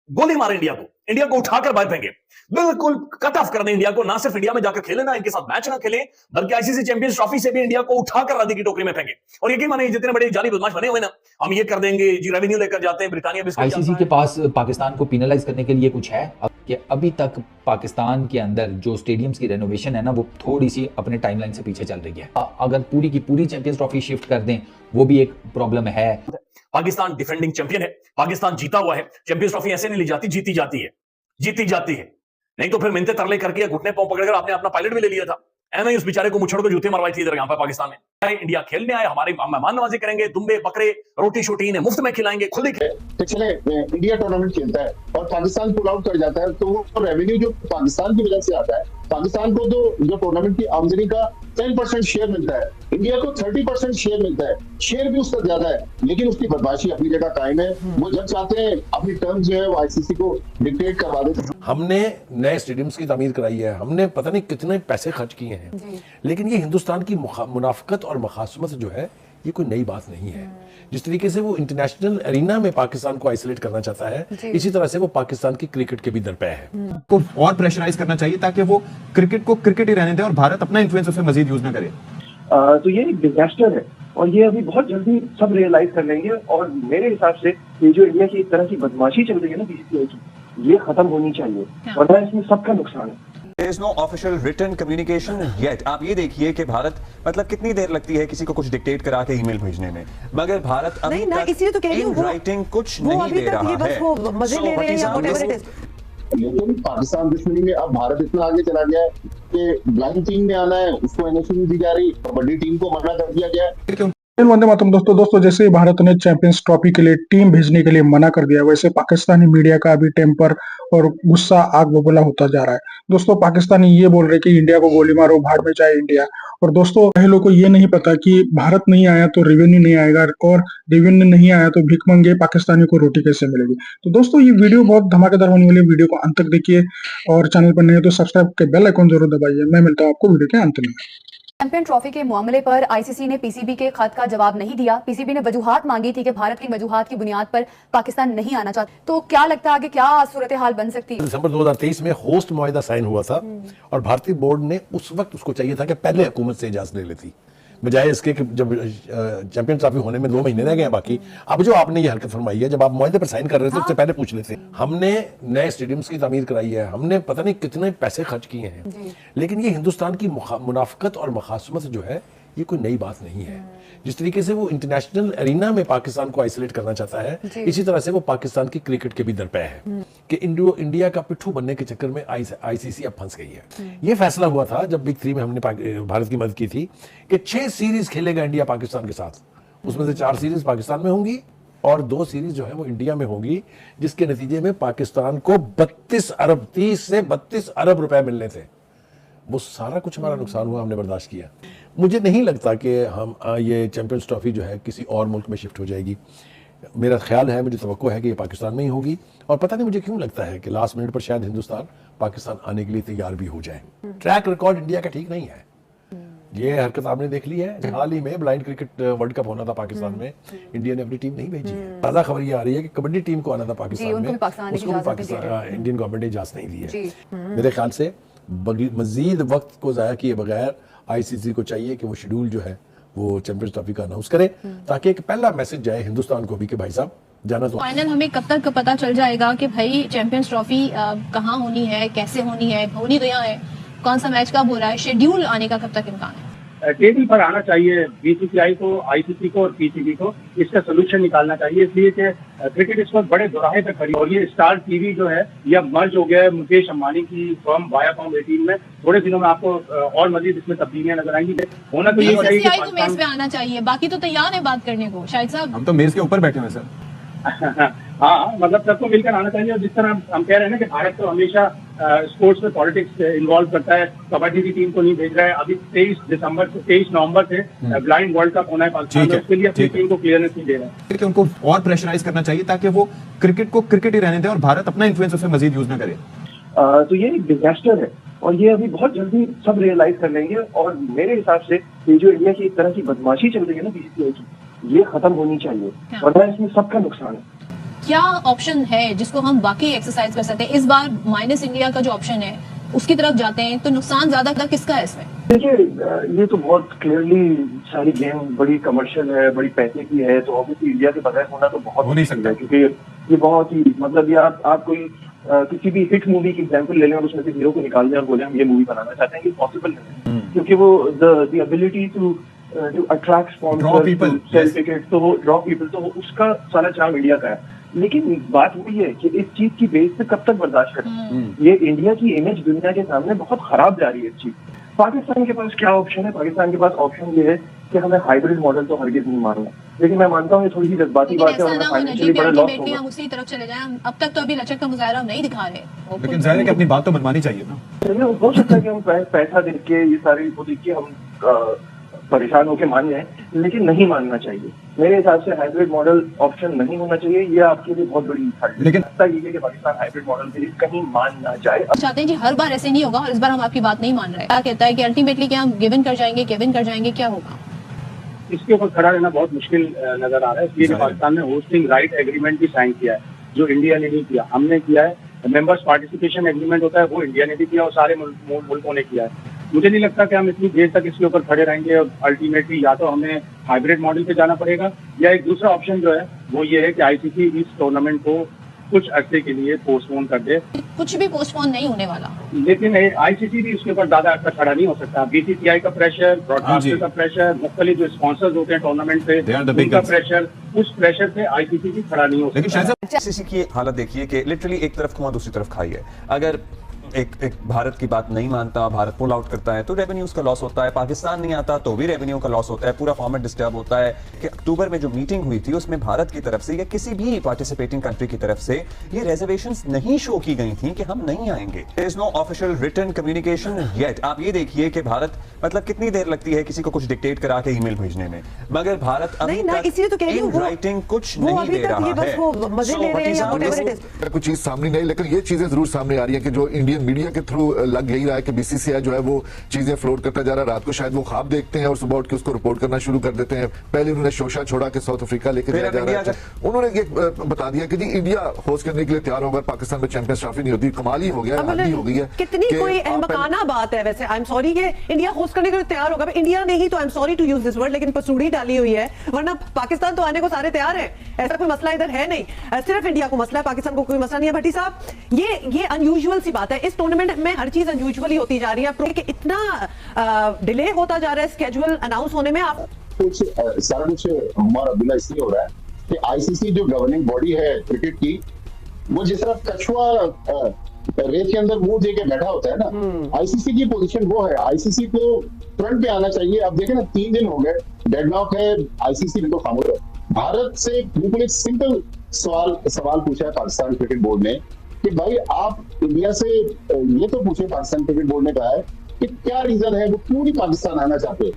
गोली मारे इंडिया को उठाकर बाहर फेंके, बिल्कुल कट ऑफ कर दे इंडिया को। ना सिर्फ इंडिया में जाकर खेले, ना इनके साथ मैच ना खेले, बल्कि आईसीसी चैंपियंस ट्रॉफी से भी इंडिया को उठाकर राधी की टोकरी में फेंके। और यकीन माने जितने बड़े जाली बदमाश बने हुए ना, हम ये कर देंगे जी, रेवेन्यू लेकर जाते हैं, ब्रिटानिया बिस्किट आईसीसी के पास पाकिस्तान को पिनलाइज करने के लिए कुछ है कि अभी तक पाकिस्तान के अंदर जो स्टेडियम्स की रेनोवेशन है ना, वो थोड़ी सी अपने टाइमलाइन से पीछे चल रही है। अगर पूरी की पूरी चैंपियंस ट्रॉफी शिफ्ट कर दें, वो भी एक प्रॉब्लम है। पाकिस्तान डिफेंडिंग चैंपियन है, पाकिस्तान जीता हुआ है। चैंपियंस ट्रॉफी ऐसे नहीं ली जाती, जीती जाती है। नहीं तो फिर मिन्नतें तरले करके या घुटने पांव पकड़कर आपने अपना पायलट भी ले लिया था। ऐसे ही उस बेचारे को मुछड़ को जूते मरवाई थी इधर यहाँ पर पाकिस्तान में। इंडिया खेलने आए, हमारे मेहमान नवाजी करेंगे, दुम्बे बकरे रोटी शोटी इन्हें मुफ्त में खिलाएंगे, खुद ही पिछले इंडिया टूर्नामेंट खेलता है और पाकिस्तान पुल आउट कर जाता है, तो वो रेवेन्यू जो पाकिस्तान की वजह से आता है, पाकिस्तान को तो जो टूर्नामेंट की आमदनी का 10% शेयर मिलता है, इंडिया को 30% शेयर मिलता है। शेयर भी उसका ज्यादा है, लेकिन उसकी बदमाशी अपनी जगह कायम है। वो जब चाहते हैं अपनी टर्म्स जो है वो आईसीसी को डिक्टेट करवा देते हैं। हमने नए स्टेडियम्स की तामीर कराई है, हमने पता नहीं कितने पैसे खर्च किए हैं, लेकिन ये हिंदुस्तान की मुनाफकत और मखासमत जो है, ये कोई नई बात नहीं है। जिस तरीके से वो इंटरनेशनल एरिना में पाकिस्तान को आइसोलेट करना चाहता है, इसी तरह से वो पाकिस्तान की क्रिकेट के भी दरपे है। को और प्रेशराइज करना चाहिए ताकि वो क्रिकेट को क्रिकेट ही रहने दे और भारत अपना इन्फ्लुएंस उसे मजीद यूज न करे। तो ये एक डिजास्टर है और ये अभी बहुत जल्दी सब रियलाइज कर लेंगे। और मेरे हिसाब से ये जो इंडिया की एक तरह की बदमाशी चल रही है ना बीसीसीआई की, ये खत्म होनी चाहिए, वरना इसमें सबका नुकसान है। There is no official written communication yet. आप ये देखिए कि भारत मतलब कितनी देर लगती है किसी को कुछ डिक्टेट करा के ईमेल भेजने में, मगर भारत अभी तक इन राइटिंग कुछ नहीं दे रहा है। लेकिन पाकिस्तान दुश्मनी में अब भारत इतना आगे चला गया है कि ब्लाइंड टीम में आना है उसको एनओसी नहीं दी जा रही, बड़ी टीम को मना कर दिया गया है। वंदे मातरम। दोस्तों जैसे ही भारत ने चैंपियंस ट्रॉफी के लिए टीम भेजने के लिए मना कर दिया, वैसे पाकिस्तानी मीडिया का भी टेम्पर और गुस्सा आग बबूला होता जा रहा है। दोस्तों पाकिस्तानी ये बोल रहे कि इंडिया को गोली मारो, भाड़ में जाए इंडिया। और दोस्तों पहले को ये नहीं पता कि भारत नहीं आया तो रेवेन्यू नहीं आएगा, और रेवेन्यू नहीं आया तो भीख मंगे पाकिस्तानियों को रोटी कैसे मिलेगी। तो दोस्तों ये वीडियो बहुत धमाकेदार होने वाली है, वीडियो को अंत तक देखिए और चैनल पर नए हैं तो सब्सक्राइब के बेल आइकन जरूर दबाइए। मैं मिलता हूँ आपको वीडियो के अंत में। चैंपियन ट्रॉफी के मामले पर आईसीसी ने पीसीबी के खत का जवाब नहीं दिया। पीसीबी ने वजूहात मांगी थी कि भारत की वजूहात की बुनियाद पर पाकिस्तान नहीं आना चाहता। तो क्या लगता है आगे क्या सूरत हाल बन सकती है? दिसंबर 2023 में होस्ट मुआहिदा साइन हुआ था और भारतीय बोर्ड ने उस वक्त उसको चाहिए था कि पहले हुकूमत से इजाजत ले लेती, बजाय इसके कि जब चैंपियंस ट्रॉफी होने में 2 महीने रह गए बाकी। अब जो आपने ये हरकत फरमाई है, जब आप मुआहदे पर साइन कर रहे थे उससे पहले पूछ लेते। हमने नए स्टेडियम्स की तामीर कराई है, हमने पता नहीं कितने पैसे खर्च किए हैं, लेकिन ये हिंदुस्तान की मुनाफकत और मखासमत जो है, ये कोई नई बात नहीं है। जिस तरीके से वो इंटरनेशनल एरिना में पाकिस्तान को आइसोलेट करना चाहता है, इसी तरह से वो पाकिस्तान की क्रिकेट के भी दरपे है कि इंडिया का पिट्ठू बनने के चक्कर में आईसीसी अब फंस गई है। ये फैसला हुआ था जब बिग 3 में हमने भारत की मदद की थी कि 6 सीरीज खेलेगा इंडिया पाकिस्तान के साथ, उसमें से 4 सीरीज पाकिस्तान में होंगी और 2 सीरीज जो है वो इंडिया में होंगी, जिसके नतीजे में पाकिस्तान को 30 से 32 अरब रुपए मिलने थे। वो सारा कुछ हमारा नुकसान हुआ, हमने बर्दाश्त किया। मुझे नहीं लगता कि हम ये चैंपियंस ट्रॉफी जो है किसी और मुल्क में शिफ्ट हो जाएगी। मेरा ख्याल है, मुझे तवक्को है कि ये पाकिस्तान में ही होगी। और पता नहीं मुझे क्यों लगता है कि लास्ट मिनट पर शायद हिंदुस्तान पाकिस्तान आने के लिए तैयार भी हो जाए। ट्रैक रिकॉर्ड इंडिया का ठीक नहीं है। ये हरकत आपने देख ली है, हाल ही में ब्लाइंड क्रिकेट वर्ल्ड कप होना था पाकिस्तान में, इंडिया ने अपनी टीम नहीं भेजी है। ताज़ा खबर ये आ रही है कि कबड्डी टीम को आना था पाकिस्तान में, उसको भी पाकिस्तान इंडियन गवर्नमेंट ने इजाजत नहीं दी है। मेरे ख्याल से मजीद वक्त को ज़ाया किए बगैर आईसीसी को चाहिए कि वो शेड्यूल जो है वो चैंपियंस ट्रॉफी का अनाउंस करे, ताकि एक पहला मैसेज जाए हिंदुस्तान को भी कि भाई साहब जाना तो। फाइनल हमें कब तक पता चल जाएगा कि भाई चैंपियंस ट्रॉफी कहाँ होनी है, कैसे होनी है, होनी तो यहाँ है, कौन सा मैच कब हो रहा है, शेड्यूल आने का कब तक इम्कान है? टेबल पर आना चाहिए बीसीसीआई को, आईसीसी को और पीसीबी को, इसका सोल्यूशन निकालना चाहिए। इसलिए कि क्रिकेट इस वक्त बड़े दोराहे पे खड़ी और ये स्टार टीवी जो है यह मर्ज हो गया है मुकेश अंबानी की फर्म वायाकॉम 18 में। थोड़े दिनों में आपको और मजीद इसमें तब्दीलियां नजर आएंगी। होना तो ये चाहिए कि तो मेज पे आना चाहिए, बाकी तो तैयार है बात करने को। शाहिद साहब हम तो मेज के ऊपर बैठे हुए सर। हाँ, मतलब सबको मिलकर आना चाहिए। और जिस तरह हम कह रहे हैं ना कि भारत तो हमेशा स्पोर्ट्स में पॉलिटिक्स इन्वॉल्व करता है, कबड्डी की टीम को नहीं भेज रहा है। अभी 23 नवंबर से ब्लाइंड वर्ल्ड कप होना है पाकिस्तान में, उसके लिए अपनी टीम को क्लियरेंस नहीं दे रहा है। उनको और प्रेशराइज करना चाहिए ताकि वो क्रिकेट को क्रिकेट ही रहने दे और भारत अपना इन्फ्लुएंस उसे मजीद यूज न करे। तो ये एक डिजास्टर है और ये अभी बहुत जल्दी सब रियलाइज कर लेंगे। और मेरे हिसाब से ये जो इंडिया की एक तरह की बदमाशी चल रही है ना बीसीसीआई की, ये खत्म होनी चाहिए, वरना इसमें सबका नुकसान है। क्या ऑप्शन है जिसको हम बाकी एक्सरसाइज कर सकते हैं? इस बार माइनस इंडिया का जो ऑप्शन है उसकी तरफ जाते हैं तो नुकसान ज्यादा किसका है इसमें? देखिए, ये तो बहुत क्लियरली सारी गेम बड़ी कमर्शियल है, बड़ी पैसे की है, तो ऑब्वियसली इंडिया के बगैर होना तो बहुत हो नहीं सकता, क्योंकि ये बहुत ही मतलब ये आप कोई किसी भी हिट मूवी की एग्जांपल ले लें और उसमें से हीरो को निकाल दें और बोले हम ये मूवी बनाना चाहते हैं, ये पॉसिबल नहीं है, क्योंकि वो the ability to attract sponsors, sell ticket, तो वो ड्रॉ पीपल, तो उसका सारा चार्म इंडिया का है। लेकिन बात वही है कि इस चीज की बेस पे कब तक बर्दाश्त करें? ये इंडिया की इमेज दुनिया के सामने बहुत खराब जा रही है इस चीज। पाकिस्तान के पास क्या ऑप्शन है? पाकिस्तान के पास ऑप्शन ये है कि हमें हाइब्रिड मॉडल तो हरगिज नहीं मारना, लेकिन मैं मानता हूँ ये थोड़ी सी जज्बाती बात है, हमें फाइनेंशियली बड़ा लॉस होगा। हम उसी तरफ चले जाएं, अब तक तो अभी लचक का मुजाहरा नहीं दिखा रहे, लेकिन जाहिर है कि अपनी बात तो मनवानी चाहिए ना। हो सकता है कि हम पैसा देख के ये सारी वो देख के हम परेशान होकर मान जाए, लेकिन नहीं मानना चाहिए। मेरे हिसाब से हाइब्रिड मॉडल ऑप्शन नहीं होना चाहिए, ये आपके लिए बहुत बड़ी लेकिन ये है कि पाकिस्तान हाइब्रिड मॉडल के लिए कहीं मान ना जाए। चाहते हैं जी हर बार ऐसे नहीं होगा और इस बार हम आपकी बात नहीं मान रहे। क्या कहता है कि अल्टीमेटली क्या हम गिवन कर जाएंगे, क्या होगा? इसके ऊपर खड़ा रहना बहुत मुश्किल नजर आ रहा है, इसलिए पाकिस्तान ने होस्टिंग राइट एग्रीमेंट भी साइन किया है, जो इंडिया ने नहीं किया, हमने किया है। मेंबर्स पार्टिसिपेशन एग्रीमेंट होता है, वो इंडिया ने भी किया और सारे मुल्कों ने किया है। मुझे नहीं लगता कि हम इतनी देर तक इसके ऊपर खड़े रहेंगे और अल्टीमेटली या तो हमें हाइब्रिड मॉडल पे जाना पड़ेगा, या एक दूसरा ऑप्शन जो है वो ये है कि आईसीसी इस टूर्नामेंट को कुछ अरसे के लिए पोस्टपोन कर दे। कुछ भी पोस्टपोन नहीं होने वाला, लेकिन आईसीसी भी उसके ऊपर ज्यादा अर्सा खड़ा नहीं हो सकता। बीसीसीआई का प्रेशर, ब्रॉडकास्टर का प्रेशर, मुख्तलिफ जो स्पॉन्सर्स होते हैं टूर्नामेंट पे उनका प्रेशर, उस प्रेशर पे आईसीसी भी खड़ा नहीं हो सकता। आईसीसी की हालत देखिए कि लिटरली एक तरफ कुआं दूसरी तरफ खाई है। अगर एक भारत की बात नहीं मानता, भारत पुल आउट करता है तो रेवेन्यूज का लॉस होता है, पाकिस्तान नहीं आता तो भी रेवेन्यू का लॉस होता है, पूरा फॉर्मेट डिस्टर्ब होता है। कि अक्टूबर में जो मीटिंग हुई थी उसमें भारत की तरफ से या किसी भी पार्टिसिपेटिंग कंट्री की तरफ से ये रिजर्वेशंस नहीं शो की गई थी कि हम नहीं आएंगे। There is no official written communication yet. आप ये देखिए कि भारत मतलब कितनी देर लगती है किसी को कुछ डिक्टेट करा के ईमेल भेजने में, मगर भारत अभी तक इन राइटिंग कुछ नहीं दे रहा है। कुछ चीज सामने नहीं, लेकिन ये चीजें जरूर सामने आ रही है कि जो इंडियन मीडिया के थ्रू लग यही रहा है कि बीसीसीआई जो है वो चीजें फ्लोट करता जा रहा है। रात को शायद वो ख्वाब देखते हैं और सुबह उठ के उसको रिपोर्ट करना शुरू कर देते हैं। पहले उन्होंने शोशा छोड़ा कि साउथ अफ्रीका लेके जाया जा रहा है, उन्होंने ये बता दिया कि जी इंडिया होस्ट करने के लिए तैयार होगा, पाकिस्तान में चैंपियंस ट्रॉफी नहीं होती। कमाल ही हो गया, हद हो गई है। कितनी कोई अहमकाना बात है वैसे। आई एम सॉरी कि इंडिया होस्ट करने के लिए तैयार होगा, इंडिया ने ही तो, I am sorry to use this word, लेकिन पसूड़ी डाली हुई है, वरना पाकिस्तान तो आने को सारे तैयार है। ऐसा कोई मसला इधर है नहीं, सिर्फ इंडिया को मसला है, पाकिस्तान को कोई मसला नहीं है। भट्टी साहब, ये अनयूजुअल सी बात है, इस टूर्नामेंट में हर चीज अनयूजुअली होती जा रही है। कि इतना डिले होता जा रहा है स्केड्यूल अनाउंस होने में। आप कुछ सारा कुछ उमर अब्दुल्ला इसलिए हो रहा है कि आईसीसी जो गवर्निंग बॉडी है क्रिकेट की, वो जिस तरह कछुआ रेस के अंदर मुंह देके बैठा होता है ना, आईसीसी की पोजीशन वो है। आईसीसी को फ्रंट पे आना चाहिए। अब देखें ना, 3 दिन हो गए, डेडलॉक है, आईसीसी बिल्कुल खामोश है। भारत से बिल्कुल एक सिंपल सवाल पूछा है पाकिस्तान क्रिकेट बोर्ड ने कि भाई आप इंडिया से ये तो पूछे, पाकिस्तान क्रिकेट बोर्ड ने कहा है कि क्या रीजन है वो पूरी पाकिस्तान आना चाहते हैं,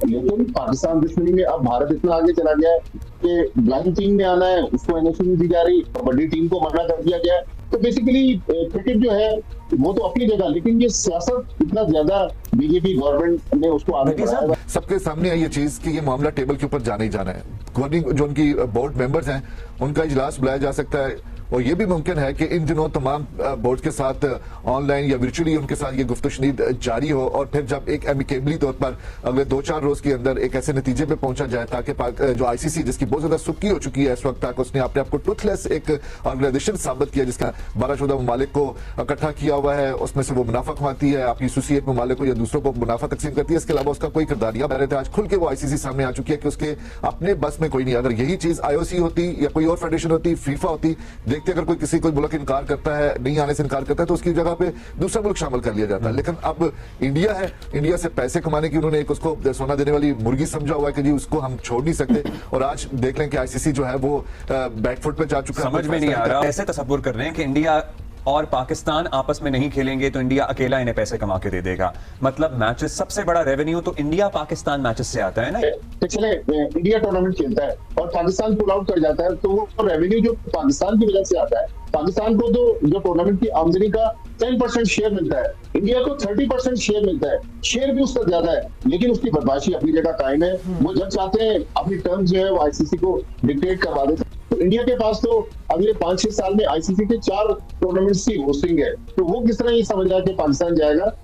लेकिन पाकिस्तान दुश्मनी में अब भारत इतना आगे चला गया है कि ब्लाइंड टीम में आना है उसको एनओसी नहीं दी जा रही, कबड्डी टीम को मना कर दिया गया है। तो बेसिकली क्रिकेट जो है वो तो अपनी जगह, लेकिन ये सियासत इतना ज्यादा बीजेपी गवर्नमेंट ने उसको आगे बढ़ाया। सबके सामने है ये चीज कि ये मामला टेबल के ऊपर जाने ही जाना है। गवर्निंग जो उनकी बोर्ड मेंबर्स हैं उनका इजलास बुलाया जा सकता है, और ये भी मुमकिन है कि इन दिनों तमाम बोर्ड के साथ ऑनलाइन या वर्चुअली उनके साथ ये गुफ्तगू जारी हो, और फिर जब एक एमिकेबली तौर पर अगले 2-4 रोज के अंदर एक ऐसे नतीजे पे पहुंचा जाए ताकि जो आईसीसी जिसकी बहुत ज्यादा सुक्की हो चुकी है इस वक्त तक, उसने अपने आप को टूथलेस एक ऑर्गेनाइजेशन साबित किया जिसका 12-14 ममालिक को इकट्ठा किया हुआ है, उसमें से वो मुनाफा कमाती है, अपनी एसोसिएट ममालिक को या दूसरों को मुनाफा तकसीम करती है। इसके अलावा उसका कोई किरदार नहीं है। आज खुल के वो आईसीसी सामने आ चुकी है कि उसके अपने बस में कोई नहीं। अगर यही चीज आईओसी होती या कोई और फेडरेशन होती, फीफा होती, देखते अगर कोई मुल्क इनकार करता है, नहीं आने से इनकार करता है, तो उसकी जगह पे दूसरा मुल्क शामिल कर लिया जाता है। लेकिन अब इंडिया है, इंडिया से पैसे कमाने की उन्होंने एक उसको सोना देने वाली मुर्गी समझा हुआ है कि जी उसको हम छोड़ नहीं सकते। और आज देख लें कि आईसीसी जो है वो बैकफुट पे जा चुका है। समझ में नहीं आ रहा, ऐसे तसव्वुर कर रहे हैं कि इंडिया और पाकिस्तान आपस में नहीं खेलेंगे तो इंडिया अकेला इन्हें पैसे कमा के दे देगा। मतलब मैचेस, सबसे बड़ा रेवेन्यू तो इंडिया पाकिस्तान मैचेस से आता है ना। पिछले इंडिया टूर्नामेंट खेलता है और पाकिस्तान पुल आउट कर जाता है, तो वो रेवेन्यू जो पाकिस्तान की वजह से आता है, पाकिस्तान को तो जो टूर्नामेंट की आमदनी का 10% शेयर मिलता है, इंडिया को 30% शेयर मिलता है। शेयर भी उसका ज्यादा है, लेकिन उसकी बदमाशी अपनी जगह कायम है। वो जब चाहते हैं अपनी टर्म्स जो है वो आईसीसी को डिक्टेट करवा देते हैं। तो इंडिया के पास तो अगले 5-6 साल में आईसीसी के 4 टूर्नामेंट्स की होस्टिंग है, तो वो किस तरह ये समझ रहा है कि पाकिस्तान जाएगा।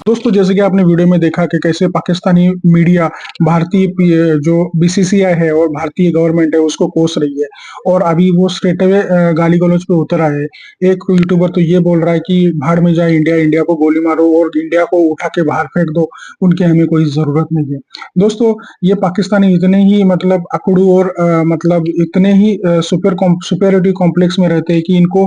दोस्तों जैसे कि आपने वीडियो में देखा कि कैसे पाकिस्तानी मीडिया भारतीय जो बीसीसीआई है और भारतीय गवर्नमेंट है उसको कोस रही है, और अभी वो स्ट्रेट अवे गाली गलौज पे उतर आए। एक यूट्यूबर तो ये बोल रहा है कि भाड़ में जाए इंडिया, इंडिया को गोली मारो और इंडिया को उठा के बाहर फेंक दो, उनकी हमें कोई जरूरत नहीं है। दोस्तों ये पाकिस्तानी इतने ही मतलब अकड़ू और मतलब इतने ही सुपेरिटी कॉम्प्लेक्स में रहते हैं कि इनको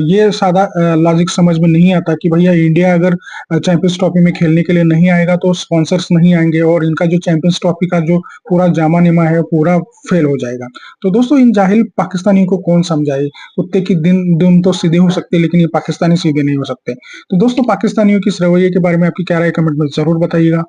ये सादा लॉजिक समझ में नहीं आता कि भैया इंडिया अगर चैंपियंस ट्रॉफी में खेलने के लिए नहीं आएगा तो स्पॉन्सर्स नहीं आएंगे और इनका जो चैंपियंस ट्रॉफी का जो पूरा जामा निमा है पूरा फेल हो जाएगा। तो दोस्तों इन जाहिल पाकिस्तानियों को कौन समझाए, कुत्ते की दिन तो सीधे हो सकते लेकिन ये पाकिस्तानी सीधे नहीं हो सकते। तो दोस्तों पाकिस्तानियों की इस रवैये के बारे में आपकी क्या राय कमेंट में जरूर बताइएगा।